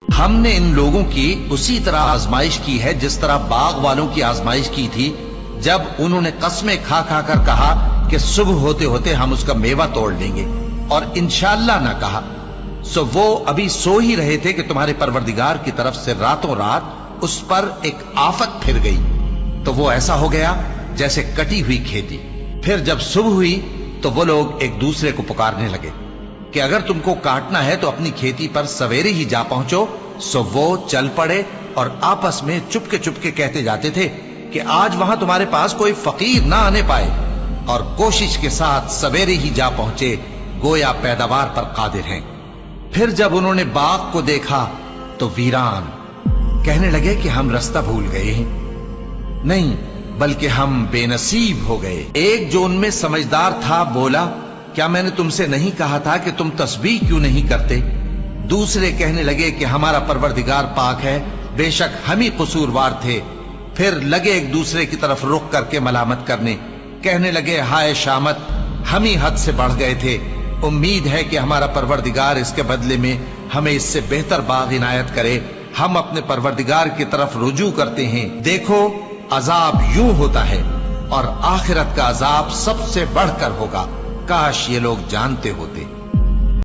हमने इन लोगों की उसी तरह आजमाइश की है जिस तरह बाग वालों की आजमाइश की थी, जब उन्होंने कस्में खा खा कर कहा कि सुबह होते होते हम उसका मेवा तोड़ लेंगे, और इंशाअल्लाह ना कहा। सो वो अभी सो ही रहे थे कि तुम्हारे परवरदिगार की तरफ से रातों रात उस पर एक आफत फिर गई, तो वो ऐसा हो गया जैसे कटी हुई खेती। फिर जब सुबह हुई तो वो लोग एक दूसरे को पुकारने लगे कि अगर तुमको काटना है तो अपनी खेती पर सवेरे ही जा पहुंचो। सो वो चल पड़े और आपस में चुपके चुपके कहते जाते थे कि आज वहां तुम्हारे पास कोई फकीर ना आने पाए, और कोशिश के साथ सवेरे ही जा पहुंचे, गोया पैदावार पर कादिर हैं। फिर जब उन्होंने बाग को देखा तो वीरान, कहने लगे कि हम रास्ता भूल गए हैं, नहीं बल्कि हम बेनसीब हो गए। एक जो उनमें समझदार था बोला, क्या मैंने तुमसे नहीं कहा था कि तुम तस्बीह क्यों नहीं करते? दूसरे कहने लगे कि हमारा परवरदिगार पाक है, बेशक हम ही कसूरवार थे। फिर लगे एक दूसरे की तरफ रुख करके मलामत करने, कहने लगे हाय शामत, हम ही हद से बढ़ गए थे। उम्मीद है कि हमारा परवरदिगार इसके बदले में हमें इससे बेहतर बाग इनायत करे। हम अपने परवरदिगार की तरफ रुजू करते हैं। देखो अजाब यूं होता है और आखिरत का अजाब सबसे बढ़कर होगा। काश ये लोग जानते होते।